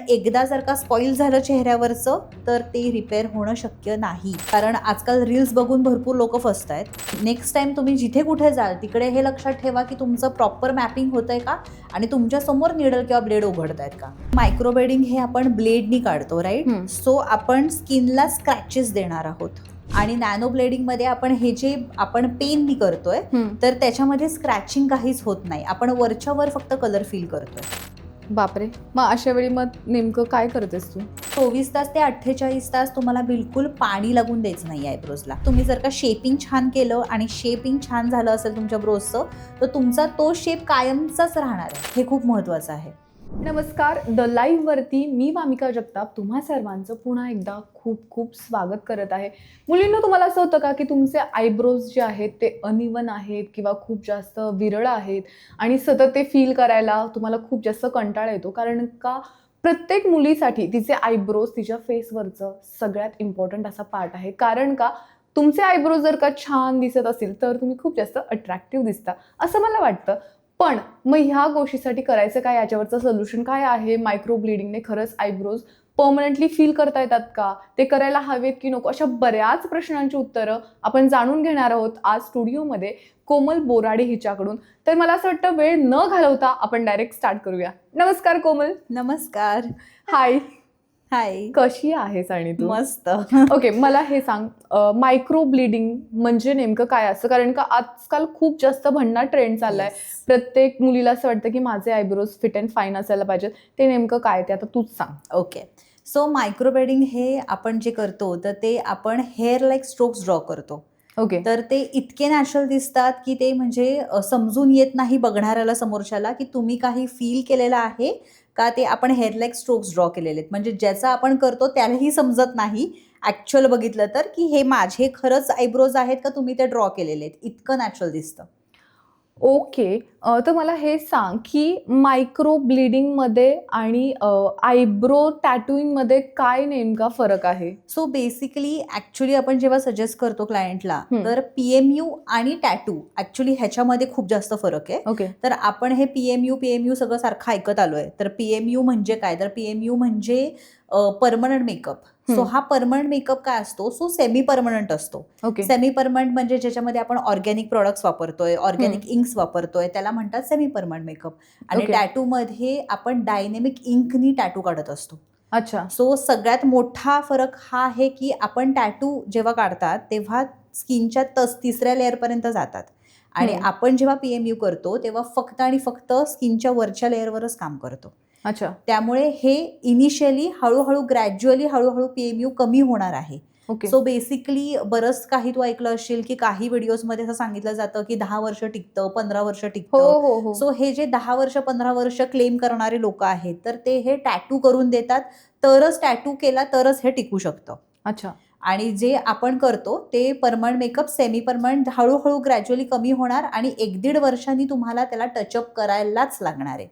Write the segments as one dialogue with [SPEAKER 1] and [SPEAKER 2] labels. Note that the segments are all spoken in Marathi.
[SPEAKER 1] एकदा जर का स्पॉईल झालं चेहऱ्यावरचं तर ते रिपेअर होणं शक्य नाही. कारण आजकाल रील्स बघून भरपूर लोक फसत आहेत. नेक्स्ट टाइम तुम्ही जिथे कुठे जाल तिकडे हे लक्षात ठेवा की तुमचं प्रॉपर मॅपिंग होतंय का आणि तुमच्या समोर निडल किंवा ब्लेड उघडतायत का. मायक्रोब्लेडिंग हे आपण ब्लेडनी काढतो, राईट. सो आपण स्किनला स्क्रॅचेस देणार आहोत. आणि नॅनो ब्लेडिंगमध्ये आपण हे जे आपण पेननी करतोय तर त्याच्यामध्ये स्क्रॅचिंग काहीच होत नाही. आपण वरच्या वर फक्त कलर फील करतोय.
[SPEAKER 2] बापरे. मग अशा वेळी मग नेमकं काय करतेस तू?
[SPEAKER 1] 24 तास ते 48 तास तुम्हाला बिलकुल पाणी लागून द्यायचं नाही आयब्रोजला. तुम्ही जर का शेपिंग छान केलं आणि शेपिंग छान झालं असेल तुमच्या ब्रोजचं तर तुमचा तो शेप कायमचाच राहणार आहे. हे खूप महत्त्वाचं आहे.
[SPEAKER 2] नमस्कार, द लाईव्हवरती मी वामिका जगताप तुम्हा सर्वांचं पुन्हा एकदा खूप खूप स्वागत करत आहे. मुलींनो, तुम्हाला असं होतं का की तुमचे आयब्रोज जे आहेत ते अनइवन आहेत किंवा खूप जास्त विरळ आहेत आणि सतत ते फील करायला तुम्हाला खूप जास्त कंटाळा येतो? कारण का प्रत्येक मुलीसाठी तिचे आयब्रोज तिच्या फेसवरचं सगळ्यात इम्पॉर्टंट असा पार्ट आहे. कारण का तुमचे आयब्रोज जर का छान दिसत असेल तर तुम्ही खूप जास्त अट्रॅक्टिव्ह दिसता असं मला वाटतं. पण मग ह्या गोष्टीसाठी करायचं काय, याच्यावरचं सोल्युशन काय आहे? मायक्रो ब्लीडिंगने खरंच आयब्रोज परमनंटली फील करता येतात का? ते करायला हवेत की नको? अशा बऱ्याच प्रश्नांची उत्तरं आपण जाणून घेणार आहोत आज स्टुडिओमध्ये कोमल बोराडे हिच्याकडून. तर मला असं वाटतं वेळ न घालवता आपण डायरेक्ट स्टार्ट करूया. नमस्कार कोमल.
[SPEAKER 1] नमस्कार.
[SPEAKER 2] हाय.
[SPEAKER 1] हाय.
[SPEAKER 2] कशी आहेस आणि तू?
[SPEAKER 1] मस्त.
[SPEAKER 2] ओके, मला हे सांग, मायक्रो ब्लीडिंग म्हणजे नेमकं काय असतं? कारण का आजकाल खूप जास्त भन्नाट ट्रेंड चाललाय. प्रत्येक मुलीला असं वाटतं की माझे आयब्रोज फिट अँड फाईन असायला पाहिजेत. ते नेमकं काय ते आता तूच सांग.
[SPEAKER 1] ओके. सो मायक्रोब्लेडिंग हे आपण जे करतो तर ते आपण हेअर लाईक स्ट्रोक्स ड्रॉ करतो.
[SPEAKER 2] ओके.
[SPEAKER 1] तर ते इतके नॅचरल दिसतात की ते म्हणजे समजून येत नाही बघणाऱ्याला समोरच्याला की तुम्ही काही फील केलेलं आहे का ते आपण हेअर लाईक स्ट्रोक्स ड्रॉ केलेले आहेत. म्हणजे ज्याचा आपण करतो त्यालाही समजत नाही ॲक्च्युअल बघितलं तर की हे माझे खरंच आयब्रोज आहेत का तुम्ही ते ड्रॉ केलेले आहेत. इतकं नॅचरल दिसतं.
[SPEAKER 2] ओके. तर मला हे सांग की मायक्रो ब्लीडिंगमध्ये आणि आयब्रो टॅटूइंगमध्ये काय नेमका फरक आहे?
[SPEAKER 1] सो बेसिकली ॲक्च्युली आपण जेव्हा सजेस्ट करतो क्लायंटला तर PMU आणि टॅटू ॲक्च्युली ह्याच्यामध्ये खूप जास्त फरक आहे.
[SPEAKER 2] ओके.
[SPEAKER 1] तर आपण हे PMU सगळं सारखं ऐकत आलोय. तर PMU म्हणजे काय? तर PMU म्हणजे परमनंट मेकअप. सो हा परमनंट मेकअप काय असतो? सो सेमी परमनंट असतो.
[SPEAKER 2] ओके.
[SPEAKER 1] सेमी परमनंट म्हणजे ज्याच्यामध्ये आपण ऑर्गॅनिक प्रोडक्ट्स वापरतोय, ऑर्गॅनिक इंक्स वापरतोय, त्याला म्हणतात सेमी परमनंट मेकअप. आणि
[SPEAKER 2] ओके.
[SPEAKER 1] टॅटूमध्ये आपण डायनेमिक इंकनी टॅटू काढत असतो.
[SPEAKER 2] अच्छा.
[SPEAKER 1] सो सगळ्यात मोठा फरक हा आहे की आपण टॅटू जेव्हा काढतात तेव्हा स्किनच्या तिसऱ्या लेअरपर्यंत जातात आणि आपण जेव्हा PMU करतो तेव्हा फक्त आणि फक्त स्किनच्या वरच्या लेअरवरच काम करतो.
[SPEAKER 2] अच्छा.
[SPEAKER 1] त्यामुळे हे इनिशियली हळूहळू ग्रॅज्युअली हळूहळू PMU कमी होणार आहे.
[SPEAKER 2] ओके.
[SPEAKER 1] सो बेसिकली बरंच काही तू ऐकलं असेल की काही व्हिडिओजमध्ये असं सांगितलं जातं की 10 वर्ष टिकतं, 15 वर्ष
[SPEAKER 2] हो
[SPEAKER 1] टिकतं.
[SPEAKER 2] हो हो.
[SPEAKER 1] सो हे जे 10 वर्ष 15 वर्ष क्लेम करणारे लोक आहेत तर ते हे टॅटू करून देतात. तरच टॅटू केला तरच हे टिकू शकतं.
[SPEAKER 2] अच्छा.
[SPEAKER 1] आणि जे आपण करतो ते परमनंट मेकअप सेमी परमनंट हळूहळू ग्रॅज्युअली कमी होणार आणि 1-1.5 वर्षांनी तुम्हाला त्याला टचअप करायलाच लागणार आहे.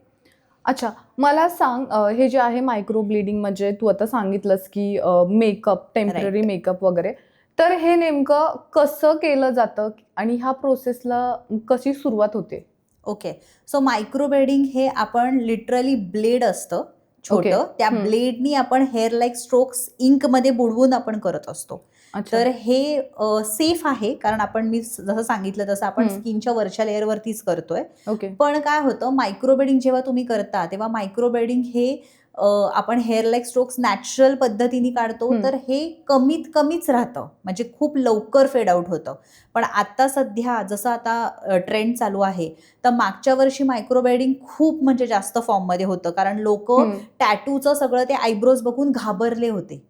[SPEAKER 2] अच्छा, मला सांग, हे जे आहे मायक्रो ब्लीडिंग म्हणजे तू आता सांगितलंस की मेकअप, टेम्पररी मेकअप वगैरे, तर हे नेमकं कसं केलं जातं आणि ह्या प्रोसेसला कशी सुरुवात होते?
[SPEAKER 1] ओके. सो मायक्रोब्लेडिंग हे आपण लिटरली ब्लेड असतं छोटं, त्या ब्लेडनी आपण हेअर लाईक स्ट्रोक्स इंकमध्ये बुडवून आपण करत असतो. तर हे सेफ आहे कारण मी जसं सांगितलं तसं आपण स्किनच्या वरच्या लेअरवरतीच करतोय.
[SPEAKER 2] ओके.
[SPEAKER 1] पण काय होतं मायक्रोब्लेडिंग जेव्हा तुम्ही करता तेव्हा मायक्रोब्लेडिंग हे आपण हेअर लाईक स्ट्रोक्स नॅचरल पद्धतीने काढतो तर हे कमीच राहतं म्हणजे खूप लवकर फेड आउट होतं. पण आता सध्या जसं आता ट्रेंड चालू आहे तर मागच्या वर्षी मायक्रोब्लेडिंग खूप म्हणजे जास्त फॉर्ममध्ये होतं कारण लोक टॅटूचं सगळं ते आयब्रोज बघून घाबरले होते.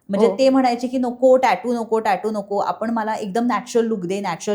[SPEAKER 1] म्हणजे ते म्हणायचे की नको टॅटू नको आपण मला एकदम नॅचरल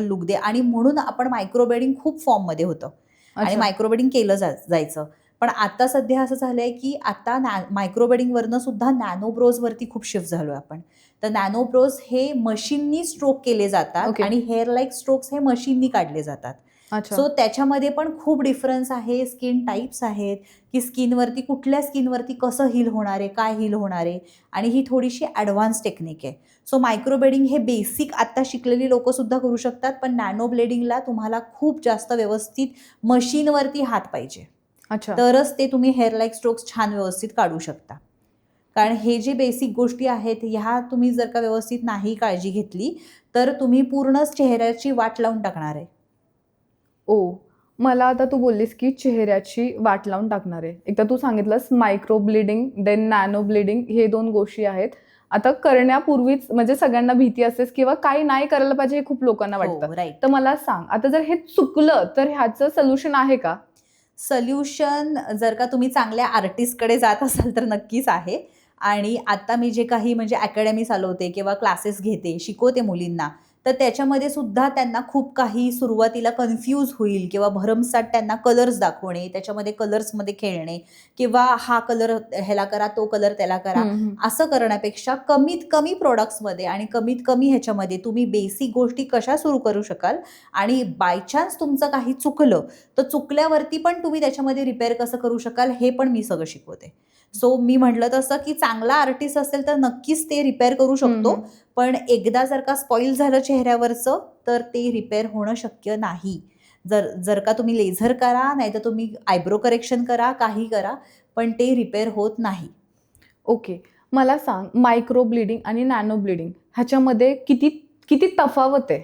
[SPEAKER 1] लुक दे आणि म्हणून आपण मायक्रोब्लेडिंग खूप फॉर्ममध्ये होतं आणि मायक्रोब्लेडिंग केलं जायचं. पण आता सध्या असं झालंय की आता मायक्रोब्लेडिंगवरनं सुद्धा नॅनोब्रोजवरती खूप शिफ्ट झालोय आपण. तर नॅनोब्रोज हे मशीननी स्ट्रोक केले जातात आणि हेअर लाईक स्ट्रोक्स हे मशीननी काढले जातात. सो त्याच्यामध्ये पण खूप डिफरन्स आहे. स्किन टाईप्स आहेत की कुठल्या स्किनवरती कसं हील होणार आहे, काय हील होणार आहे आणि ही थोडीशी ॲडव्हान्स टेक्निक आहे. सो मायक्रोब्लेडिंग हे बेसिक आत्ता शिकलेली लोक सुद्धा करू शकतात पण नॅनो ब्लेडिंगला तुम्हाला खूप जास्त व्यवस्थित मशीनवरती हात पाहिजे.
[SPEAKER 2] अच्छा.
[SPEAKER 1] तरच ते तुम्ही हेअर लाईक स्ट्रोक्स छान व्यवस्थित काढू शकता. कारण हे जे बेसिक गोष्टी आहेत ह्या तुम्ही जर का व्यवस्थित नाही काळजी घेतली तर तुम्ही पूर्णच चेहऱ्याची वाट लावून टाकणार आहे.
[SPEAKER 2] ओ, मला आता तू बोललीस की चेहऱ्याची वाट लावून टाकणार आहे. एकदा तू सांगितलंस microblading then nanoblading, हे 2 गोष्टी आहेत. आता करण्यापूर्वीच म्हणजे सगळ्यांना भीती असतेच किंवा काही नाही करायला पाहिजे हे खूप लोकांना वाटतं.
[SPEAKER 1] हो, राईट.
[SPEAKER 2] तर मला सांग, आता जर हे चुकलं तर ह्याचं सोल्युशन आहे का?
[SPEAKER 1] सोल्युशन जर का तुम्ही चांगल्या आर्टिस्टकडे जात असाल तर नक्कीच आहे. आणि आता मी जे काही म्हणजे अकॅडमी चालवते किंवा क्लासेस घेते, शिकवते मुलींना, तर त्याच्यामध्ये सुद्धा त्यांना खूप काही सुरुवातीला कन्फ्यूज होईल किंवा भरमसाठ त्यांना कलर्स दाखवणे, त्याच्यामध्ये कलर्समध्ये खेळणे किंवा हा कलर ह्याला करा, तो कलर त्याला करा, असं करण्यापेक्षा कमीत कमी प्रोडक्ट्समध्ये आणि कमीत कमी ह्याच्यामध्ये तुम्ही बेसिक गोष्टी कशा सुरू करू शकाल आणि बाय चान्स तुमचं काही चुकलं तर चुकल्यावरती पण तुम्ही त्याच्यामध्ये रिपेअर कसं करू शकाल हे पण मी सगळं शिकवते. सो मी म्हटलं तसं की चांगला आर्टिस्ट असेल तर नक्कीच ते रिपेअर करू शकतो, पण एकदा जर का स्पॉइल झालं चेहऱ्यावरचं तर ते रिपेअर होणं शक्य नाही. जर का तुम्ही लेझर करा, नाहीतर तुम्ही आयब्रो करेक्शन करा, काही करा, पण ते रिपेअर होत नाही.
[SPEAKER 2] ओके. मला सांग, मायक्रो ब्लिडिंग आणि नॅनो ब्लिडिंग ह्याच्यामध्ये किती किती तफावत आहे?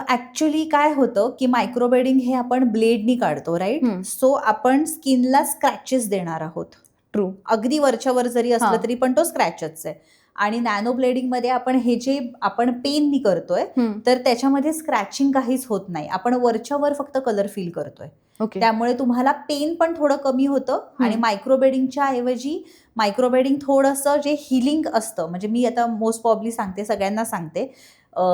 [SPEAKER 1] ॲक्च्युली काय होतं की मायक्रोब्लेडिंग हे आपण ब्लेडनी काढतो, राईट? सो आपण स्किनला स्क्रॅचेस देणार आहोत.
[SPEAKER 2] ट्रू.
[SPEAKER 1] अगदी वरच्यावर जरी असलं
[SPEAKER 2] हां.
[SPEAKER 1] तरी पण तो स्क्रॅचच आहे. आणि नॅनो ब्लेडिंगमध्ये आपण हे जे आपण पेननी करतोय तर त्याच्यामध्ये स्क्रॅचिंग काहीच होत नाही. आपण वरच्यावर फक्त कलर फील करतोय.
[SPEAKER 2] ओके.
[SPEAKER 1] त्यामुळे तुम्हाला पेन पण थोडं कमी होतं आणि मायक्रोब्लेडिंगच्या ऐवजी मायक्रोब्लेडिंग थोडंसं जे हिलिंग असतं, म्हणजे मी आता मोस्ट प्रॉब्ली सांगते, सगळ्यांना सांगते,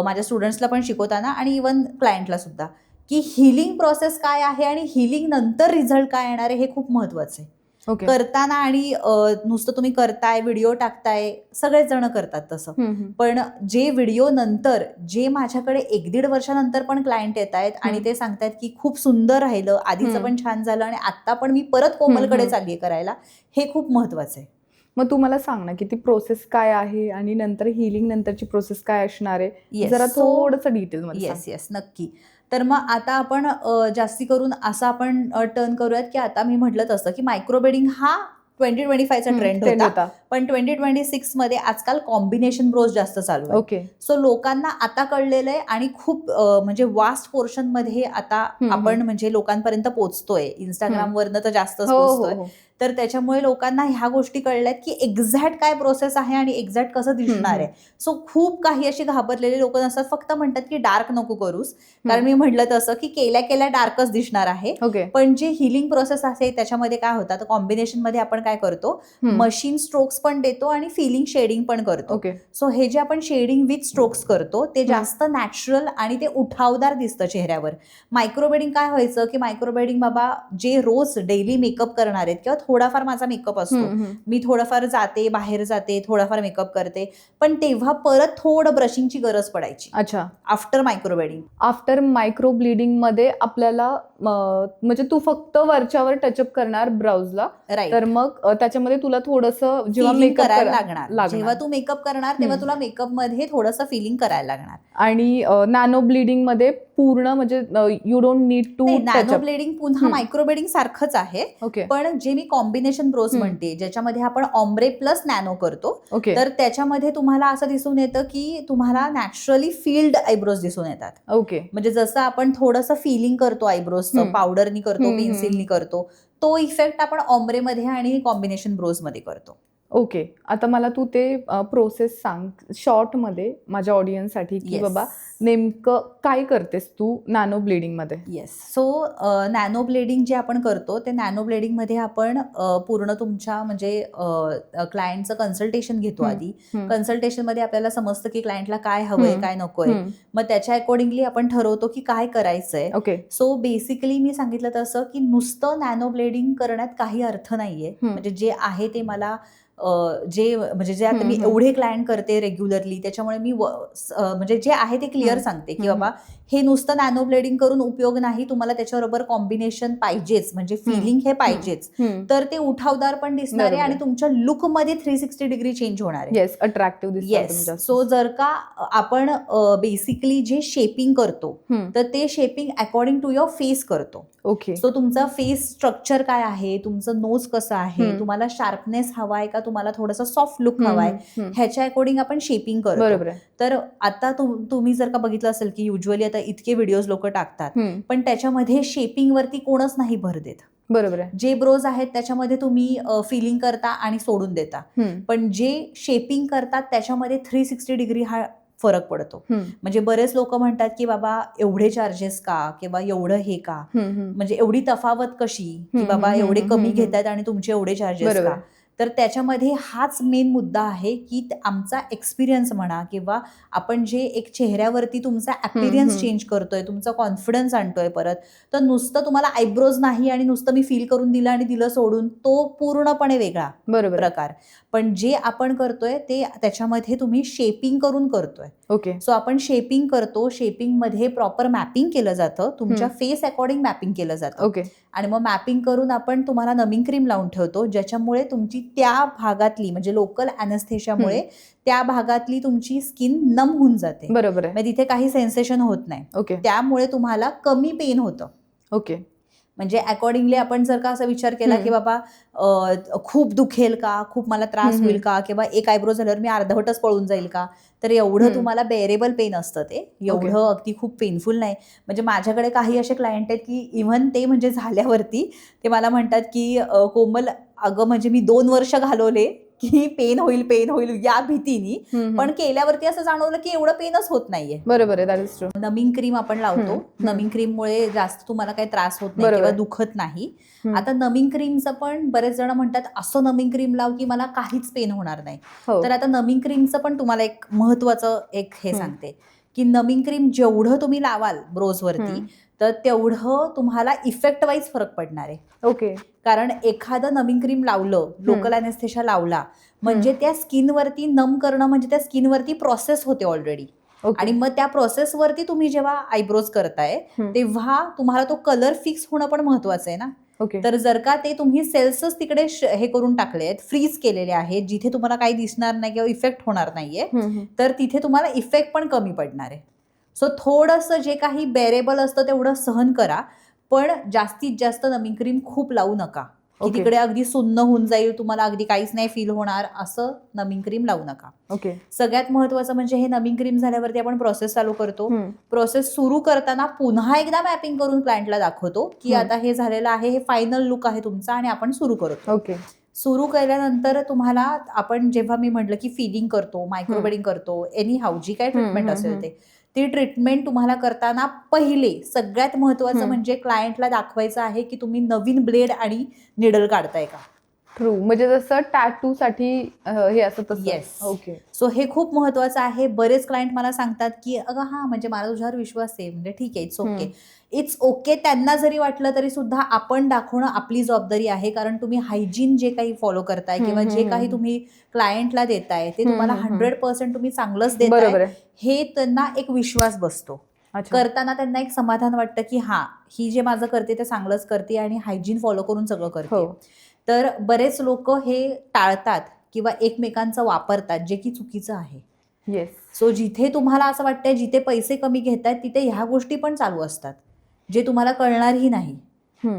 [SPEAKER 1] माझ्या स्टुडंट्सला पण शिकवताना आणि इवन क्लायंटला सुद्धा, की हिलिंग प्रोसेस काय आहे आणि हिलिंग नंतर रिझल्ट काय येणार आहे हे खूप महत्वाचं आहे.
[SPEAKER 2] ओके.
[SPEAKER 1] करताना आणि नुसतं तुम्ही करताय, व्हिडिओ टाकताय, सगळेच जण करतात तसं. पण जे व्हिडिओ नंतर, जे माझ्याकडे 1-1.5 वर्षानंतर पण क्लायंट येत आहेत आणि ते सांगतायत की खूप सुंदर राहिलं, आधीचं पण छान झालं आणि आता पण मी परत कोमलकडे चालली करायला, हे खूप महत्वाचं आहे.
[SPEAKER 2] मग तू मला सांग ना, की ती प्रोसेस काय आहे आणि नंतर हिलिंग नंतरची प्रोसेस काय असणार आहे?
[SPEAKER 1] Yes.
[SPEAKER 2] जरा थोडंसं डिटेलमध्ये सांग.
[SPEAKER 1] येस, नक्की. तर मग आता आपण जास्ती करून असं आपण टर्न करूयात की आता मी म्हटलं तसं की मायक्रोब्लेडिंग हा 2025चा ट्रेंड होता. पण 2026 मध्ये आजकाल कॉम्बिनेशन ब्रोज जास्त चालू आहे.
[SPEAKER 2] ओके.
[SPEAKER 1] सो लोकांना आता कळलेलं आहे आणि खूप म्हणजे वास्ट पोर्शन मध्ये आता आपण म्हणजे लोकांपर्यंत पोहोचतोय. इंस्टाग्रामवरनं तर जास्तच पोहोचतोय. तर त्याच्यामुळे लोकांना ह्या गोष्टी कळल्यात की एक्झॅक्ट काय प्रोसेस आहे आणि एक्झॅक्ट कसं दिसणार आहे. सो खूप काही अशी घाबरलेले लोक नसतात, फक्त म्हणतात की डार्क नको करूस, कारण मी म्हटलं तसं की केल्या केल्या डार्कच दिसणार आहे. पण जे हिलिंग प्रोसेस आहे त्याच्यामध्ये काय होतं, कॉम्बिनेशन मध्ये आपण काय करतो, मशीन स्ट्रोक्स पण देतो आणि फिलिंग शेडिंग पण करतो. सो हे जे आपण शेडिंग विथ स्ट्रोक्स करतो ते जास्त नॅचरल आणि ते उठावदार दिसतं चेहऱ्यावर. मायक्रोब्लेडिंग काय व्हायचं की मायक्रोब्लेडिंग बाबा जे रोज डेली मेकअप करणार आहेत किंवा थोडाफार माझा मेकअप असतो, मी थोडाफार जाते, बाहेर जाते, थोडाफार मेकअप करते, पण तेव्हा परत थोडं ब्रशिंगची गरज पडायची.
[SPEAKER 2] अच्छा.
[SPEAKER 1] आफ्टर मायक्रोब्लेडिंग.
[SPEAKER 2] आफ्टर मायक्रो ब्लिडिंग मध्ये आपल्याला म्हणजे तू फक्त वरच्यावर टचअप करणार ब्राउजला,
[SPEAKER 1] राईट.
[SPEAKER 2] तर मग त्याच्यामध्ये तुला थोडंसं जेव्हा
[SPEAKER 1] फिलिंग
[SPEAKER 2] मेकअप
[SPEAKER 1] करायला लागणार, जेव्हा तू मेकअप करणार तेव्हा तुला मेकअप मध्ये थोडंसं फिलिंग करायला लागणार.
[SPEAKER 2] आणि नॅनो ब्लिडिंग मध्ये पूर्ण म्हणजे you don't need to
[SPEAKER 1] nanoblading पुन्हा मायक्रोब्लेडिंग सारखंच आहे. पण जे मी कॉम्बिनेशन ब्रोज म्हणते, ज्याच्यामध्ये आपण ऑम्ब्रे प्लस नॅनो करतो, तर त्याच्यामध्ये तुम्हाला असं दिसून येतं की तुम्हाला नॅचरली फील्ड आयब्रोज दिसून येतात.
[SPEAKER 2] ओके.
[SPEAKER 1] म्हणजे जसं आपण थोडंसं फिलिंग करतो आयब्रोजचं, पावडरनी करतो, पेन्सिलनी करतो, तो इफेक्ट आपण ऑम्ब्रे मध्ये आणि कॉम्बिनेशन ब्रोज मध्ये करतो.
[SPEAKER 2] ओके. आता मला तू ते प्रोसेस सांग शॉर्टमध्ये माझ्या ऑडियन्ससाठी, की बाबा नेमकं काय करतेस तू नॅनो ब्लिडिंगमध्ये?
[SPEAKER 1] येस. सो नॅनो ब्लेडिंग जे आपण करतो ते नॅनो ब्लेडिंगमध्ये आपण पूर्ण तुमच्या म्हणजे क्लायंटचं कन्सल्टेशन घेतो. आधी कन्सल्टेशनमध्ये आपल्याला समजतं की क्लायंटला काय हवंय, काय नकोय, मग त्याच्या अकॉर्डिंगली आपण ठरवतो की काय करायचंय. सो बेसिकली मी सांगितलं तसं की नुसतं नॅनो ब्लेडिंग करण्यात काही अर्थ नाहीये. म्हणजे जे आहे ते मला जे आता मी एवढे क्लायंट करते रेग्युलरली, त्याच्यामुळे मी म्हणजे जे आहे ते क्लिअर सांगते की बाबा हे नुसतं नॅनो ब्लेडिंग करून उपयोग नाही, तुम्हाला त्याच्याबरोबर कॉम्बिनेशन पाहिजेच, म्हणजे फिलिंग हे पाहिजेच, तर ते उठावदार पण दिसणार आहे
[SPEAKER 2] बरोबर.
[SPEAKER 1] आणि तुमच्या लुकमध्ये 360 डिग्री चेंज होणार आहे.
[SPEAKER 2] Yes, attractive
[SPEAKER 1] yes. सो जर का आपण बेसिकली जे शेपिंग करतो तर ते shaping according to your face करतो.
[SPEAKER 2] ओके.
[SPEAKER 1] सो तुमचा फेस स्ट्रक्चर काय आहे, तुमचं नोज कसं आहे, तुम्हाला शार्पनेस हवाय का तुम्हाला थोडासा सॉफ्ट लुक हवाय, ह्याच्या अकॉर्डिंग आपण शेपिंग करतो.
[SPEAKER 2] बरोबर आहे.
[SPEAKER 1] तर आता तुम्ही जर का बघितलं असेल की युजली आता इतके व्हिडिओज लोक टाकतात, पण त्याच्यामध्ये शेपिंग वरती कोणच नाही भर देत.
[SPEAKER 2] बरोबर आहे.
[SPEAKER 1] जे ब्रोज आहेत त्याच्यामध्ये तुम्ही फिलिंग करता आणि सोडून देता, पण जे शेपिंग करतात त्याच्यामध्ये 360 डिग्री हा फरक पडतो. म्हणजे बरेच लोक म्हणतात की बाबा एवढे चार्जेस का, किंवा एवढं हे का, म्हणजे एवढी तफावत कशी, की बाबा एवढे कमी घेतात आणि तुमचे एवढे चार्जेस का. तर त्याच्यामध्ये हाच मेन मुद्दा आहे की आमचा एक्सपिरियन्स म्हणा, किंवा आपण जे एक चेहऱ्यावरती तुमचा अपीरियन्स चेंज करतोय, तुमचा कॉन्फिडन्स आणतोय परत, तर नुसतं तुम्हाला आयब्रोज नाही आणि नुसतं मी फील करून दिलं आणि दिलं सोडून, तो पूर्णपणे वेगळा प्रकार. पण जे आपण करतोय ते त्याच्यामध्ये तुम्ही शेपिंग करून करतोय.
[SPEAKER 2] ओके.
[SPEAKER 1] सो आपण शेपिंग करतो, शेपिंग मध्ये प्रॉपर मॅपिंग केलं जातं, तुमच्या फेस अकॉर्डिंग मॅपिंग केलं जातं.
[SPEAKER 2] ओके.
[SPEAKER 1] आणि मग मॅपिंग करून आपण तुम्हाला नमिंग क्रीम लावून ठेवतो, ज्याच्यामुळे तुमची त्या भागातली, म्हणजे लोकल अॅनेस्थेशियामुळे त्या भागातली तुमची स्किन नम होऊन जाते.
[SPEAKER 2] बरोबर आहे.
[SPEAKER 1] म्हणजे तिथे काही सेन्सेशन होत नाही.
[SPEAKER 2] ओके.
[SPEAKER 1] त्यामुळे तुम्हाला कमी पेन होतं.
[SPEAKER 2] ओके.
[SPEAKER 1] म्हणजे अकॉर्डिंगली आपण जर का असा विचार केला की बाबा खूप दुखेल का, खूप मला त्रास होईल का, किंवा एक आयब्रो झाल्यावर मी अर्धवटच पळून जाईल का, तर एवढं तुम्हाला बेरेबल पेन असतं ते, एवढं अगदी खूप पेनफुल नाही. म्हणजे माझ्याकडे काही असे क्लायंट आहेत की इव्हन ते म्हणजे झाल्यावरती ते मला म्हणतात की कोमल अगं म्हणजे मी 2 वर्ष घालवले की पेन होईल या भीतीनी, पण केल्यावरती असं जाणवलं की एवढं पेनच होत नाहीये.
[SPEAKER 2] बरोबर आहे. That is true.
[SPEAKER 1] Numbing cream आपण लावतो, नमिंग क्रीममुळे जास्त तुम्हाला काही त्रास होत नाही किंवा दुखत नाही. आता नमिंग क्रीमचं पण बरेच जण म्हणतात असं नमिंग क्रीम लाव की मला काहीच पेन होणार नाही. तर आता नमिंग क्रीमचं पण तुम्हाला एक महत्वाचं एक हे सांगते की नमिंग क्रीम जेवढं तुम्ही लावाल ब्रोजवरती, तर तेवढं तुम्हाला इफेक्ट वाईज फरक पडणार आहे.
[SPEAKER 2] ओके.
[SPEAKER 1] कारण एखादं नमिंग क्रीम लावलं, लोकल अॅनेस्थेशिया लावला, म्हणजे त्या स्किनवरती नम करणं म्हणजे त्या स्किनवरती प्रोसेस होते ऑलरेडी. आणि मग त्या प्रोसेसवरती तुम्ही जेव्हा आयब्रोज करताय तेव्हा तुम्हाला तो कलर फिक्स होणं पण महत्वाचं आहे ना. तर जर का ते तुम्ही सेल्सच तिकडे हे करून टाकले आहेत, फ्रीज केलेले आहेत, जिथे तुम्हाला काही दिसणार नाही किंवा इफेक्ट होणार नाहीये, तर तिथे तुम्हाला इफेक्ट पण कमी पडणार आहे. सो थोडंसं जे काही बेरेबल असतं तेवढं सहन करा, पण जास्तीत जास्त नमिंग क्रीम खूप लावू नका की तिकडे अगदी सुन्न होऊन जाईल, तुम्हाला अगदी काहीच नाही फील होणार, असं नमिंग क्रीम लावू नका.
[SPEAKER 2] ओके.
[SPEAKER 1] सगळ्यात महत्वाचं म्हणजे हे नमिंग क्रीम झाल्यावरती आपण प्रोसेस चालू करतो. प्रोसेस सुरू करताना पुन्हा एकदा मॅपिंग करून क्लायंटला दाखवतो की आता हे झालेलं आहे, हे फायनल लुक आहे तुमचा आणि आपण सुरू करतो.
[SPEAKER 2] ओके.
[SPEAKER 1] सुरू केल्यानंतर तुम्हाला आपण जेव्हा मी म्हटलं की फिलिंग करतो, मायक्रोब्लेडिंग करतो, एनी हाऊ जी काय ट्रीटमेंट असेल ती ट्रीटमेंट तुम्हाला करताना पहिले सगळ्यात महत्वाचं म्हणजे क्लायंटला दाखवायचं आहे की तुम्ही नवीन ब्लेड आणि निडल काढताय का.
[SPEAKER 2] ट्रू. म्हणजे जसं टॅटू साठी हे असं तसं.
[SPEAKER 1] येस.
[SPEAKER 2] ओके.
[SPEAKER 1] सो हे खूप महत्वाचं आहे. बरेच क्लायंट मला सांगतात की अगं हा म्हणजे मला तुझ्यावर विश्वास आहे, म्हणजे ठीक आहे, इट्स ओके. त्यांना जरी वाटलं तरी सुद्धा आपण दाखवणं आपली जबाबदारी आहे, कारण तुम्ही हायजीन जे काही फॉलो करताय किंवा जे काही तुम्ही क्लायंटला देताय ते तुम्हाला 100% तुम्ही चांगलंच देताय, हे त्यांना एक विश्वास बसतो. करताना त्यांना एक समाधान वाटतं की हा, ही जे माझं करते ते चांगलंच करते आणि हायजीन फॉलो करून सगळं करते. तर बरेच लोक हे टाळतात किंवा एकमेकांचं वापरतात, जे की चुकीचं आहे.
[SPEAKER 2] येस.
[SPEAKER 1] सो जिथे तुम्हाला असं वाटतंय जिथे पैसे कमी घेतात तिथे ह्या गोष्टी पण चालू असतात, जे तुम्हाला कळणारही नाही.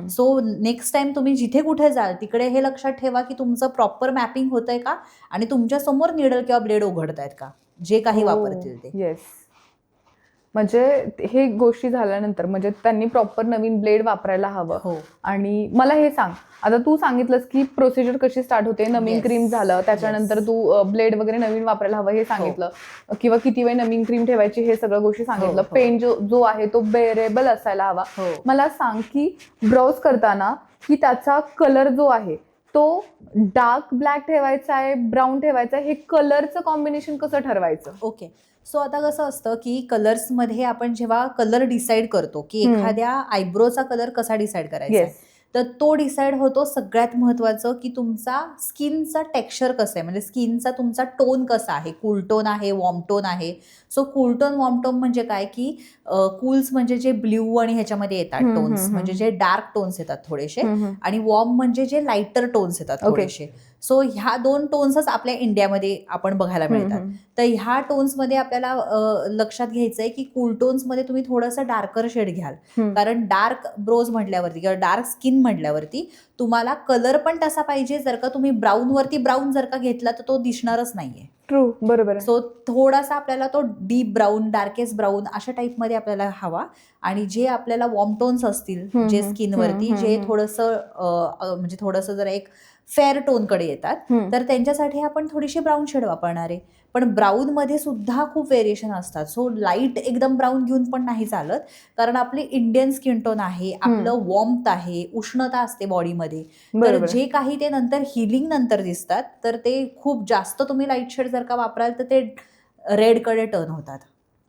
[SPEAKER 1] सो नेक्स्ट टाइम तुम्ही जिथे कुठे जाल तिकडे हे लक्षात ठेवा की तुमचं प्रॉपर मॅपिंग होतंय का आणि तुमच्या समोर निडल किंवा ब्लेड उघडतायत का, जे काही वापरतील ते.
[SPEAKER 2] येस. म्हणजे हे गोष्टी झाल्यानंतर म्हणजे त्यांनी प्रॉपर नवीन ब्लेड वापरायला हवं. आणि मला हे सांग, आता तू सांगितलंस की प्रोसिजर कशी स्टार्ट होते, नवीन क्रीम झालं त्याच्यानंतर तू ब्लेड वगैरे नवीन वापरायला हवं हे सांगितलं, किंवा किती वेळ नवीन क्रीम ठेवायची हे सगळं गोष्टी सांगितलं. पेन जो आहे तो बेरेबल असायला हवा. मला सांग की ब्राउज करताना की त्याचा कलर जो आहे तो डार्क ब्लॅक ठेवायचा आहे, ब्राऊन ठेवायचा आहे, हे कलरचं कॉम्बिनेशन कसं ठरवायचं?
[SPEAKER 1] ओके. सो आता कसं असतं की कलर्समध्ये आपण जेव्हा कलर डिसाईड करतो की एखाद्या आयब्रोचा कलर कसा डिसाईड करायचा, तर तो डिसाईड होतो सगळ्यात महत्त्वाचं, की तुमचा स्किनचा टेक्स्चर कसं आहे, म्हणजे स्किनचा तुमचा टोन कसा आहे, कूल टोन आहे, वॉर्म टोन आहे. So cool tone, warm tone म्हणजे काय, की कूल्स म्हणजे जे ब्ल्यू आणि ह्याच्यामध्ये येतात टोन्स, म्हणजे जे डार्क टोन्स येतात थोडेसे, आणि वॉर्म म्हणजे जे लाईटर टोन्स येतात
[SPEAKER 2] ओके.
[SPEAKER 1] थोडेसे. सो ह्या 2 टोन्सच आपल्या इंडियामध्ये आपण बघायला मिळतात. तर ह्या टोन्समध्ये आपल्याला लक्षात घ्यायचं आहे, की कूल टोन्समध्ये तुम्ही थोडंसं डार्कर शेड घ्याल. कारण डार्क ब्रोज म्हटल्यावरती किंवा डार्क स्किन म्हटल्यावरती तुम्हाला कलर पण तसा पाहिजे. जर का तुम्ही ब्राऊनवरती ब्राऊन जर का घेतला तर तो दिसणारच नाहीये.
[SPEAKER 2] ट्रू, बरोबर आहे.
[SPEAKER 1] सो थोडासा आपल्याला तो डीप ब्राऊन, डार्केस्ट ब्राऊन अशा टाईपमध्ये आपल्याला हवा. आणि जे आपल्याला वॉर्म टोन्स असतील जे स्किनवरती, जे थोडंसं म्हणजे थोडंसं जर एक फेअर टोनकडे येतात, तर त्यांच्यासाठी आपण थोडीशी ब्राऊन शेड वापरणार आहे. पण ब्राऊनमध्ये सुद्धा खूप व्हेरिएशन असतात. सो लाईट एकदम ब्राऊन घेऊन पण नाही चालत, कारण आपली इंडियन स्किन टोन आहे, आपलं वॉर्मथ आहे, उष्णता असते बॉडीमध्ये. तर
[SPEAKER 2] बरोबर आहे.
[SPEAKER 1] जे काही ते नंतर हिलिंग नंतर दिसतात, तर ते खूप जास्त तुम्ही लाईट शेड जर का वापराल तर ते रेडकडे टर्न होतात,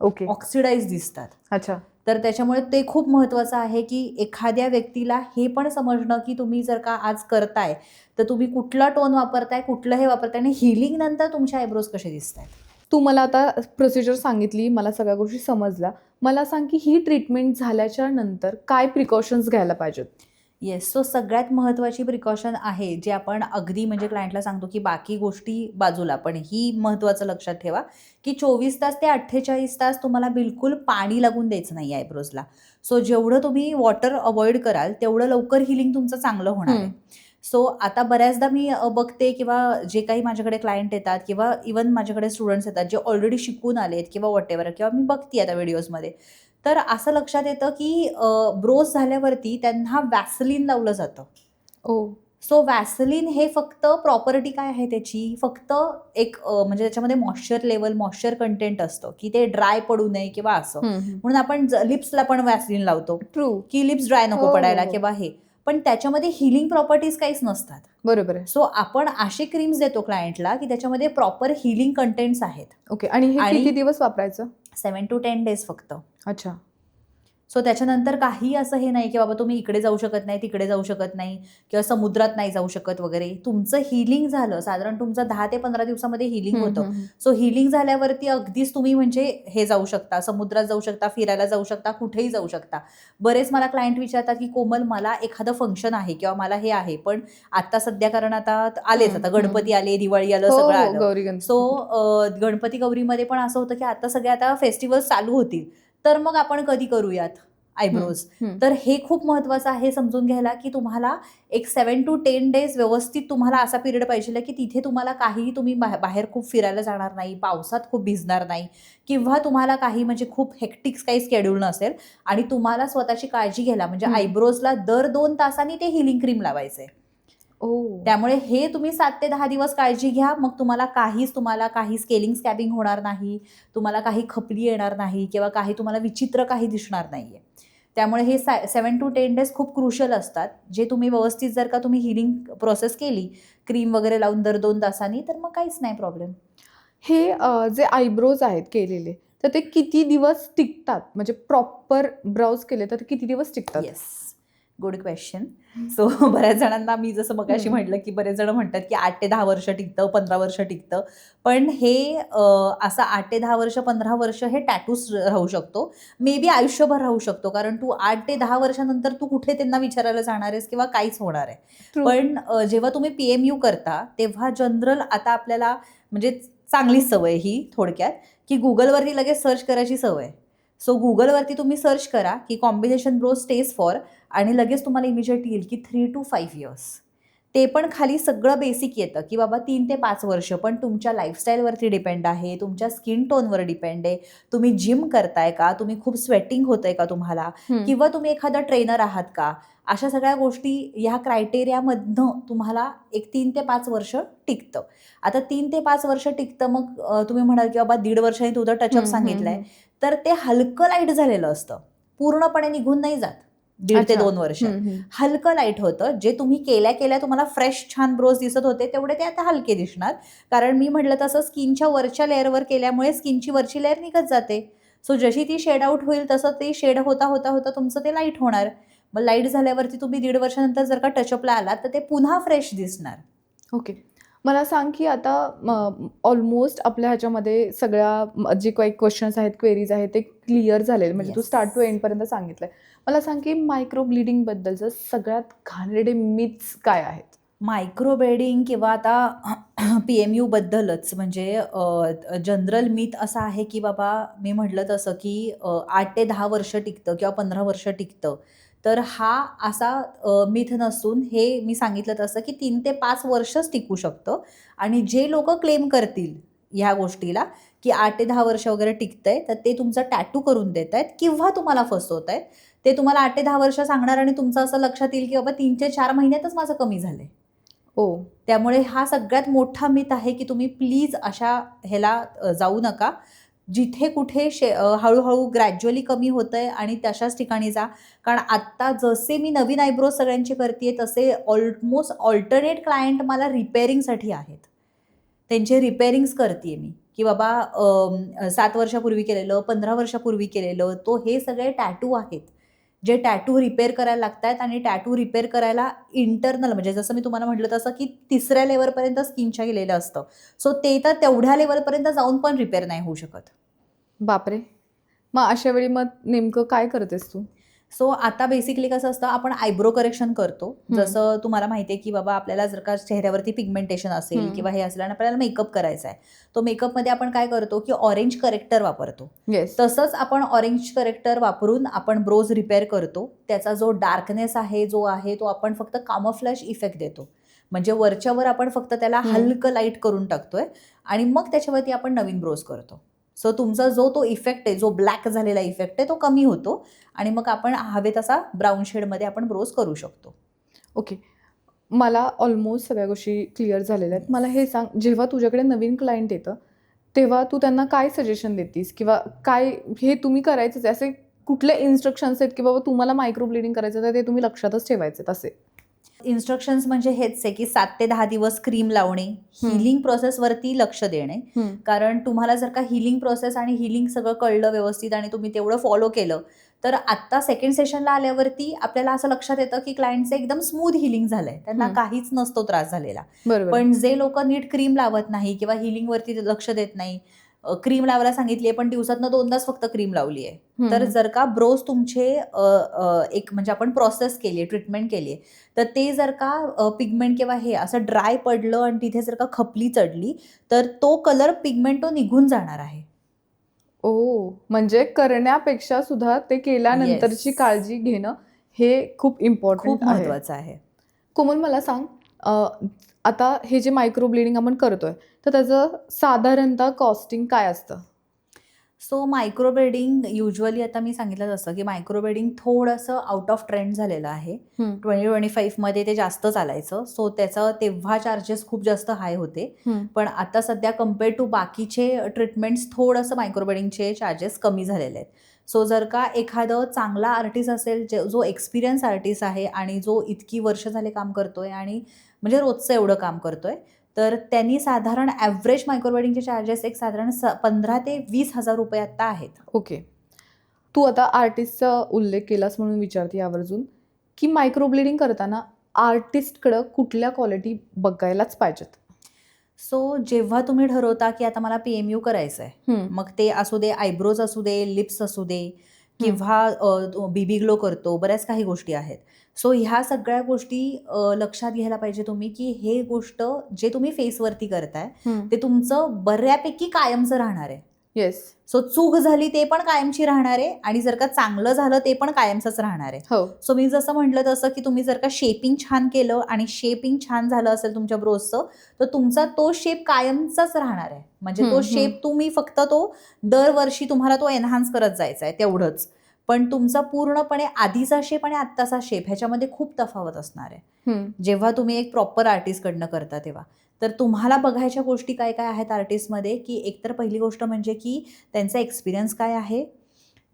[SPEAKER 2] ओके.
[SPEAKER 1] ऑक्सिडाइज दिसतात.
[SPEAKER 2] अच्छा.
[SPEAKER 1] तर त्याच्यामुळे ते खूप महत्त्वाचं आहे, की एखाद्या व्यक्तीला हे पण समजणं, की तुम्ही जर का आज करताय, तर तुम्ही कुठला टोन वापरताय, कुठलं हे वापरताय आणि हिलिंग नंतर तुमचे आयब्रोज कसे दिसतायत.
[SPEAKER 2] तू मला आता प्रोसिजर सांगितली, मला सगळ्या गोष्टी समजल्या. मला सांग की ही ट्रीटमेंट झाल्याच्या नंतर काय प्रिकॉशन्स घ्यायला पाहिजेत?
[SPEAKER 1] येस. सो सगळ्यात महत्त्वाची प्रिकॉशन आहे, जे आपण अगदी म्हणजे क्लायंटला सांगतो, की बाकी गोष्टी बाजूला, पण ही महत्त्वाचं लक्षात ठेवा, की 24 तास ते 48 तास तुम्हाला बिलकुल पाणी लागून द्यायचं नाही आयब्रोजला. सो जेवढं तुम्ही वॉटर अवॉइड कराल, तेवढं लवकर हिलिंग तुमचं चांगलं होणार आहे. सो आता बऱ्याचदा मी बघते, किंवा जे काही माझ्याकडे क्लायंट येतात किंवा इवन माझ्याकडे स्टुडंट्स येतात, जे ऑलरेडी शिकून आलेत किंवा व्हॉटेव्हर, किंवा मी बघते आता व्हिडिओजमध्ये, तर असं लक्षात येतं, की ब्रोज झाल्यावरती त्यांना वॅसलीन लावलं जातं.
[SPEAKER 2] ओ.
[SPEAKER 1] सो वॅसलीन हे फक्त प्रॉपर्टी काय आहे त्याची, फक्त एक म्हणजे त्याच्यामध्ये मॉइश्चर लेवल, मॉइश्चर कंटेंट असतं, की ते ड्राय पडू नये किंवा असं. म्हणून आपण लिप्सला पण वॅसलीन लावतो,
[SPEAKER 2] ट्रू.
[SPEAKER 1] की लिप्स ड्राय नको
[SPEAKER 2] हो,
[SPEAKER 1] पडायला
[SPEAKER 2] हो.
[SPEAKER 1] किंवा हे. पण त्याच्यामध्ये हिलिंग प्रॉपर्टीज काहीच नसतात.
[SPEAKER 2] बरोबर आहे.
[SPEAKER 1] सो आपण असे क्रीम्स देतो क्लायंटला, की त्याच्यामध्ये प्रॉपर हिलिंग कंटेंट्स आहेत.
[SPEAKER 2] ओके. आणि हे
[SPEAKER 1] आणि
[SPEAKER 2] किती दिवस वापरायचं?
[SPEAKER 1] 7 to 10 डेज फक्त.
[SPEAKER 2] अच्छा.
[SPEAKER 1] सो त्याच्यानंतर काही असं हे नाही, की बाबा तुम्ही इकडे जाऊ शकत नाही, तिकडे जाऊ शकत नाही, किंवा समुद्रात नाही जाऊ शकत वगैरे. तुमचं हिलिंग झालं, साधारण तुमचं 10 ते 15 दिवसामध्ये हिलिंग होतं. सो हिलिंग झाल्यावरती अगदीच तुम्ही म्हणजे हे जाऊ शकता, समुद्रात जाऊ शकता, फिरायला जाऊ शकता, कुठेही जाऊ शकता. बरेच मला क्लायंट विचारतात, की कोमल मला एखादं फंक्शन आहे किंवा मला हे आहे, पण आता सध्या, कारण आता आलेच, आता गणपती आले, दिवाळी आलं, सगळं आलं.
[SPEAKER 2] गौरी गणपती.
[SPEAKER 1] सो गणपती गौरीमध्ये पण असं होतं, की आता सगळे आता फेस्टिवल्स चालू होतील, तर मग आपण कधी करूयात आयब्रोज. तर हे खूप महत्त्वाचं आहे समजून घ्यायला, की तुम्हाला एक 7 to 10 डेज व्यवस्थित तुम्हाला असा पिरियड पाहिजे, की तिथे तुम्हाला काहीही, तुम्ही बाहेर खूप फिरायला जाणार नाही, पावसात खूप भिजणार नाही, किंवा तुम्हाला काही म्हणजे खूप हेक्टिक काही स्केड्यूल नसेल, आणि तुम्हाला स्वतःची काळजी घ्यायला, म्हणजे आयब्रोजला दर 2 तासांनी ते हिलिंग क्रीम लावायचे. त्यामुळे हे तुम्ही 7 ते 10 दिवस काळजी घ्या. मग तुम्हाला काही स्केलिंग, स्कॅबिंग होणार नाही, तुम्हाला काही खपली येणार नाही, किंवा काही तुम्हाला विचित्र काही दिसणार नाहीये. त्यामुळे हे 7 to 10 डेज खूप क्रुशियल असतात, जे तुम्ही व्यवस्थित जर का तुम्ही हिलिंग प्रोसेस केली, क्रीम वगैरे लावून दर 2 तासांनी, तर मग काहीच नाही प्रॉब्लेम.
[SPEAKER 2] हे जे आयब्रोज आहेत केलेले, तर ते किती दिवस टिकतात? म्हणजे प्रॉपर ब्राउज केले तर किती दिवस टिकतात?
[SPEAKER 1] Yes, good question. सो बऱ्याच जणांना, मी जसं मगाशी म्हटलं, की बरेच जण म्हणतात, की 8 ते 10 वर्ष टिकतं, 15 वर्ष टिकतं. पण हे असं 8 ते 10 वर्ष, 15 वर्ष हे टॅटूस राहू शकतो. मे बी आयुष्यभर राहू शकतो, कारण तू 8 ते 10 वर्षानंतर तू कुठे त्यांना विचारायला जाणार आहेस किंवा काहीच होणार आहे.
[SPEAKER 2] True.
[SPEAKER 1] पण जेव्हा तुम्ही PMU करता, तेव्हा जनरल आता आपल्याला म्हणजे चांगलीच सवय ही थोडक्यात, की गुगलवरती लगेच सर्च करायची सवय. सो गुगलवरती तुम्ही सर्च करा, की कॉम्बिनेशन ब्रो स्टेज फॉर, आणि लगेच तुम्हाला इमिजिएट येईल, की 3 to 5 इयर्स. ते पण खाली सगळं बेसिक येतं, की बाबा 3 ते 5 वर्ष, पण तुमच्या लाईफस्टाईलवरती डिपेंड आहे, तुमच्या स्किन टोनवर डिपेंड आहे. तुम्ही जिम करताय का, तुम्ही खूप स्वेटिंग होतंय का तुम्हाला, किंवा तुम्ही एखादा ट्रेनर आहात का, अशा सगळ्या गोष्टी ह्या क्रायटेरियामधनं तुम्हाला एक 3 ते 5 वर्ष टिकतं. आता 3 ते 5 वर्ष टिकतं, मग तुम्ही म्हणाल, की बाबा 1.5 वर्षांनी तुझं टचअप सांगितलंय, तर ते हलकं लाईट झालेलं असतं, पूर्णपणे निघून नाही जात. 1.5 ते 2 वर्ष हलकं लाईट होतं. जे तुम्ही केल्या तुम्हाला फ्रेश छान ब्रोज दिसत होते, तेवढे ते आता हलके दिसणार, कारण मी म्हटलं तसं स्किनच्या वरच्या लेअरवर केल्यामुळे स्किनची वरची लेअर निघत जाते. सो जशी ती शेड आउट होईल, तसं ते शेड होता होता होता तुमचं ते लाईट होणार. मग लाईट झाल्यावरती तुम्ही 1.5 वर्षानंतर जर का टचअपला आलात तर ते पुन्हा फ्रेश दिसणार.
[SPEAKER 2] ओके. मला सांग की आता ऑलमोस्ट आपल्या ह्याच्यामध्ये सगळ्या जे काही क्वेश्चन्स आहेत, क्वेरीज आहेत ते क्लिअर झालेले, म्हणजे तू
[SPEAKER 1] Yes.
[SPEAKER 2] स्टार्ट टू एंडपर्यंत सांगितलंय. मला सांग की मायक्रो ब्लिडिंगबद्दलचं सगळ्यात घाणेरडे मिथ्स काय आहेत?
[SPEAKER 1] मायक्रोब्लेडिंग किंवा आता PMU बद्दलच म्हणजे जनरल मिथ असं आहे की बाबा मी म्हटलं तसं की 8 ते 10 वर्ष टिकतं किंवा 15 वर्ष टिकतं. तर हा असा मिथ नसून हे मी सांगितलं तसं की 3 ते 5 वर्षच टिकू शकतं आणि जे लोकं क्लेम करतील ह्या गोष्टीला की 8 ते 10 वर्ष वगैरे टिकतंय, तर ते तुमचा टॅटू करून देतायत किंवा तुम्हाला फसवतायत. ते तुम्हाला 8 ते 10 वर्ष सांगणार आणि तुमचं असं लक्षात येईल की बाबा 3 ते 4 महिन्यातच माझं कमी झालंय.
[SPEAKER 2] हो.
[SPEAKER 1] त्यामुळे हा सगळ्यात मोठा मिथ आहे की तुम्ही प्लीज अशा ह्याला जाऊ नका. जिथे कुठे हळूहळू ग्रॅज्युअली कमी होतंय आणि तशाच ठिकाणी जा. कारण आत्ता जसे मी नवीन आयब्रोज सगळ्यांचे करते तसे ऑलमोस्ट ऑल्टरनेट क्लायंट मला रिपेअरिंगसाठी आहेत. त्यांचे रिपेअरिंग्स करते मी की बाबा 7 वर्षापूर्वी केलेलं, 15 वर्षापूर्वी केलेलं, तो हे सगळे टॅटू आहेत. जे टॅटू रिपेअर करायला लागतात आणि टॅटू रिपेअर करायला इंटरनल म्हणजे जसं मी तुम्हाला म्हटलं तसं की 3ऱ्या लेवलपर्यंत स्किनच्या गेलेलं असतं. सो ते तर तेवढ्या लेवलपर्यंत जाऊन पण रिपेअर नाही होऊ शकत.
[SPEAKER 2] बापरे! मग अशा वेळी मग नेमकं काय करतेस तू?
[SPEAKER 1] सो आता बेसिकली कसं असतं आपण आयब्रो करेक्शन करतो. जसं तुम्हाला माहिती आहे की बाबा आपल्याला जर का चेहऱ्यावरती पिगमेंटेशन असेल किंवा हे असेल आणि आपल्याला मेकअप करायचा आहे. तो मेकअपमध्ये आपण काय करतो की ऑरेंज करेक्टर वापरतो.
[SPEAKER 2] येस.
[SPEAKER 1] तसंच आपण ऑरेंज करेक्टर वापरून आपण ब्रोज रिपेअर करतो. त्याचा जो डार्कनेस आहे जो आहे तो आपण फक्त कामोफ्लॅज इफेक्ट देतो. म्हणजे वरच्यावर आपण फक्त त्याला हलकं लाईट करून टाकतोय आणि मग त्याच्यावरती आपण नवीन ब्रोज करतो. सो तुमचा जो तो इफेक्ट आहे जो ब्लॅक झालेला इफेक्ट आहे तो कमी होतो आणि मग आपण हवे तसा ब्राऊन शेडमध्ये आपण ब्रोज करू शकतो.
[SPEAKER 2] ओके. मला ऑलमोस्ट सगळ्या गोष्टी क्लिअर झालेल्या आहेत. मला हे सांग, जेव्हा तुझ्याकडे नवीन क्लायंट येतं, तेव्हा तू त्यांना काय सजेशन देतीस किंवा काय हे तुम्ही करायचंच आहे, असे कुठले इन्स्ट्रक्शन्स आहेत की बाबा तुम्हाला मायक्रो ब्लीडिंग करायचं तर ते तुम्ही लक्षातच ठेवायचे असे?
[SPEAKER 1] इन्स्ट्रक्शन्स म्हणजे हेच आहे की 7 ते 10 दिवस क्रीम लावणे, हिलिंग प्रोसेसवरती लक्ष देणे. कारण तुम्हाला जर का हिलिंग प्रोसेस आणि हिलिंग सगळं कळलं व्यवस्थित आणि तुम्ही तेवढं फॉलो केलं तर आत्ता सेकंड सेशनला आल्यावरती आपल्याला असं लक्षात येतं की क्लायंटचं एकदम स्मूथ हिलिंग झालंय, त्यांना काहीच नसतो त्रास झालेला.
[SPEAKER 2] बरोबर.
[SPEAKER 1] पण जे लोक नीट क्रीम लावत नाही किंवा हिलिंगवरती लक्ष देत नाही, क्रीम लावायला सांगितली पण दिवसातनं 2दाच फक्त क्रीम लावली आहे, तर जर का ब्रोज तुमचे एक म्हणजे आपण प्रोसेस केली, ट्रीटमेंट केली, तर ते जर का पिगमेंट किंवा हे असं ड्राय पडलं आणि तिथे जर का खपली चढली तर तो कलर पिगमेंट तो निघून जाणार आहे.
[SPEAKER 2] ओ, म्हणजे करण्यापेक्षा सुद्धा ते केल्यानंतरची
[SPEAKER 1] Yes.
[SPEAKER 2] काळजी घेणं हे खूप इम्पॉर्टंट
[SPEAKER 1] खूप
[SPEAKER 2] आहे.
[SPEAKER 1] महत्वाचं आहे.
[SPEAKER 2] कोमल मला सांग, आता हे जे मायक्रो ब्लीडिंग आपण करतोय तर त्याचं साधारणतः कॉस्टिंग काय असतं?
[SPEAKER 1] सो मायक्रोब्लेडिंग युजली आता मी सांगितलं तसं की मायक्रोब्लेडिंग थोडंसं आउट ऑफ ट्रेंड झालेलं आहे. 2025 मध्ये ते जास्त चालायचं. सो त्याचं तेव्हा चार्जेस खूप जास्त हाय होते. पण आता सध्या कम्पेअर टू बाकीचे ट्रीटमेंट्स थोडंसं मायक्रोब्लेडिंगचे चार्जेस कमी झालेले आहेत. सो जर का एखादं चांगला आर्टिस्ट असेल जो एक्सपिरियन्स आर्टिस्ट आहे आणि जो इतकी वर्ष झाले काम करतोय आणि म्हणजे रोजचं एवढं काम करतोय, तर त्यांनी साधारण ॲव्हरेज मायक्रोब्लेडिंगचे चार्जेस एक साधारण 15 ते 20,000 रुपये आत्ता आहेत.
[SPEAKER 2] ओके. तू आता आर्टिस्टचा उल्लेख केलास म्हणून विचारते यावरून की मायक्रो ब्लीडिंग करताना आर्टिस्टकडं कुठल्या क्वालिटी बघायलाच पाहिजेत?
[SPEAKER 1] सो जेव्हा तुम्ही ठरवता की आता मला PMU करायचं आहे, मग ते असू दे आयब्रोज असू दे, लिप्स असू दे किंवा BB ग्लो करतो, बऱ्याच काही गोष्टी आहेत. सो ह्या सगळ्या गोष्टी लक्षात घ्यायला पाहिजे तुम्ही की हे गोष्ट जे तुम्ही फेसवरती करताय ते तुमचं बऱ्यापैकी कायमचं राहणार आहे.
[SPEAKER 2] येस.
[SPEAKER 1] सो चूक झाली ते पण कायमची राहणार आहे आणि जर का चांगलं झालं ते पण कायमचंच राहणार आहे.
[SPEAKER 2] हो.
[SPEAKER 1] सो मी जसं म्हटलं तसं की तुम्ही जर का शेपिंग छान केलं आणि शेपिंग छान झालं असेल तुमच्या ब्रोजचं, तर तुमचा तो शेप कायमचाच राहणार आहे. म्हणजे तो शेप तुम्ही फक्त तो दरवर्षी तुम्हाला तो एनहान्स करत जायचा आहे तेवढंच. पण तुमचा पूर्णपणे आधीचा शेप आणि आत्ताचा शेप ह्याच्यामध्ये खूप तफावत असणार आहे. जेव्हा तुम्ही एक प्रॉपर आर्टिस्टकडनं करता तेव्हा. तर तुम्हाला बघायच्या गोष्टी काय काय आहेत आर्टिस्टमध्ये, की एकतर पहिली गोष्ट म्हणजे की त्यांचा एक्सपिरियन्स काय आहे.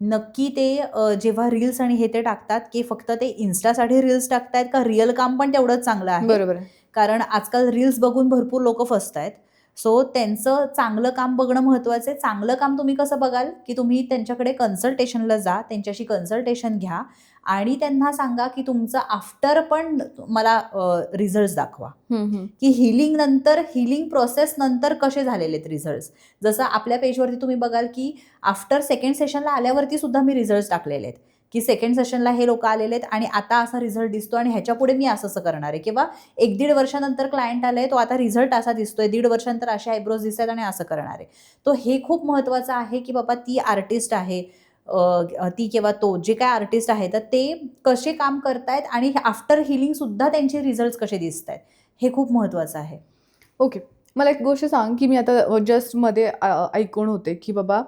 [SPEAKER 1] नक्की ते जेव्हा रील्स आणि हे ते टाकतात की फक्त ते इन्स्टासाठी रील्स टाकतायत का रिअल काम पण तेवढंच चांगलं आहे.
[SPEAKER 2] बरोबर.
[SPEAKER 1] कारण आजकाल रील्स बघून भरपूर लोक फसतायत. सो त्यांचं चांगलं काम बघणं महत्त्वाचं आहे. चांगलं काम तुम्ही कसं बघाल, की तुम्ही त्यांच्याकडे कन्सल्टेशनला जा, त्यांच्याशी कन्सल्टेशन घ्या आणि त्यांना सांगा, की तुमचं आफ्टर पण मला रिझल्ट्स दाखवा. की हीलिंग प्रोसेस नंतर कसे झालेले आहेत रिझल्ट्स. जसं आपल्या पेजवरती तुम्ही बघाल, की आफ्टर सेकंड सेशनला आल्यावरती सुद्धा मी रिझल्ट्स टाकलेले आहेत, की सेकंड सेशनला हे लोकं आलेले आहेत आणि आता असा रिझल्ट दिसतो आणि ह्याच्यापुढे मी असं करणार आहे. किंवा 1-1.5 वर्षानंतर क्लायंट आलाय, तो आता रिझल्ट असा दिसतोय, 1.5 वर्षानंतर असे आयब्रोज दिसतात आणि असं करणार आहे. तो हे खूप महत्त्वाचं आहे, की बाबा ती आर्टिस्ट आहे, ती किंवा तो जे काय आर्टिस्ट आहे, तर ते कसे काम करतायत आणि आफ्टर हिलिंग सुद्धा त्यांचे रिझल्ट्स कसे दिसतायत, हे खूप महत्त्वाचं आहे.
[SPEAKER 2] ओके. मला एक गोष्ट सांग, की मी आता जस्ट मध्ये ऐकून होते, की बाबा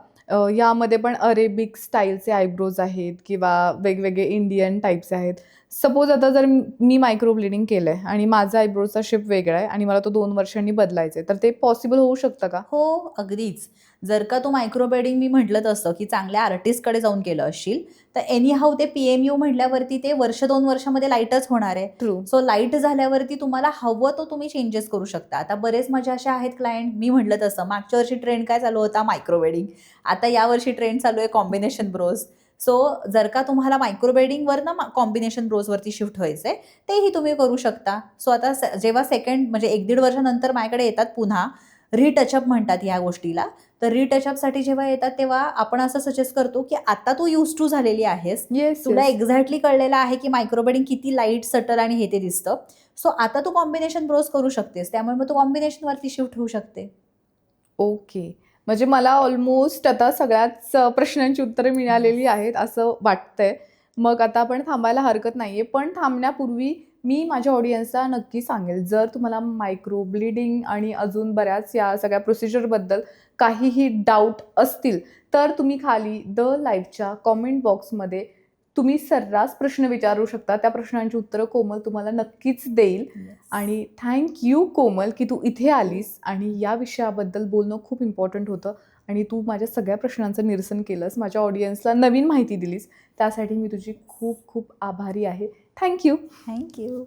[SPEAKER 2] यामध्ये पण अरेबिक स्टाईलचे आयब्रोज आहेत किंवा वेगवेगळे इंडियन टाईपचे आहेत. सपोज आता जर मी मायक्रो ब्लीडिंग केलंय आणि माझा आयब्रोजचा शेप वेगळा आहे आणि मला तो 2 वर्षांनी बदलायचा आहे, तर ते पॉसिबल होऊ शकतं का?
[SPEAKER 1] हो, अगदीच. जर का तू मायक्रोब्लेडिंग मी म्हटलं तसं, की चांगल्या आर्टिस्टकडे जाऊन केलं असशील, तर एनीहाऊ ते PMU म्हटल्यावरती ते 1-2 वर्षामध्ये लाईटच होणार आहे.
[SPEAKER 2] ट्रू.
[SPEAKER 1] सो लाईट झाल्यावरती तुम्हाला हवं तो तुम्ही चेंजेस करू शकता. आता बरेच माझे असे आहेत क्लायंट, मी म्हटलं तसं मागच्या वर्षी ट्रेंड काय चालू होता? मायक्रोब्लेडिंग. आता यावर्षी ट्रेंड चालू आहे कॉम्बिनेशन ब्रोज. सो जर का तुम्हाला मायक्रोब्लेडिंगवरनं कॉम्बिनेशन ब्रोजवरती शिफ्ट व्हायचंय, तेही तुम्ही करू शकता. सो आता जेव्हा सेकंड म्हणजे 1-1.5 वर्षानंतर माझ्याकडे येतात पुन्हा, रिटचअप म्हणतात ह्या गोष्टीला. तर रिटचअपसाठी जेव्हा येतात तेव्हा आपण असं सजेस्ट करतो, की आता तू यूज टू झालेली आहेस.
[SPEAKER 2] येस,
[SPEAKER 1] तुला
[SPEAKER 2] येस.
[SPEAKER 1] एक्झॅक्टली कळलेलं आहे, की मायक्रोब्लेडिंग किती लाईट, सटल आणि हे ते दिसतं. सो आता तू कॉम्बिनेशन ब्रोज करू शकतेस. त्यामुळे मग तू कॉम्बिनेशनवरती शिफ्ट होऊ शकते.
[SPEAKER 2] ओके. म्हणजे मला ऑलमोस्ट आता सगळ्याच प्रश्नांची उत्तरं मिळालेली आहेत असं वाटतंय. मग आता आपण थांबायला हरकत नाहीये. पण थांबण्यापूर्वी मी माझ्या ऑडियन्सला नक्की सांगेल, जर तुम्हाला मायक्रो ब्लीडिंग आणि अजून बऱ्याच या सगळ्या प्रोसिजरबद्दल काहीही डाऊट असतील, तर तुम्ही खाली द लाईव्हच्या कॉमेंट बॉक्समध्ये तुम्ही सर्रास प्रश्न विचारू शकता. त्या प्रश्नांची उत्तरं कोमल तुम्हाला नक्कीच देईल. आणि थँक यू कोमल, की तू इथे आलीस आणि या विषयाबद्दल बोलणं खूप इम्पॉर्टंट होतं आणि तू माझ्या सगळ्या प्रश्नांचं निरसन केलंस. माझ्या ऑडियन्सला नवीन माहिती दिलीस. त्यासाठी मी तुझी खूप खूप आभारी आहे. Thank you.
[SPEAKER 1] Thank you.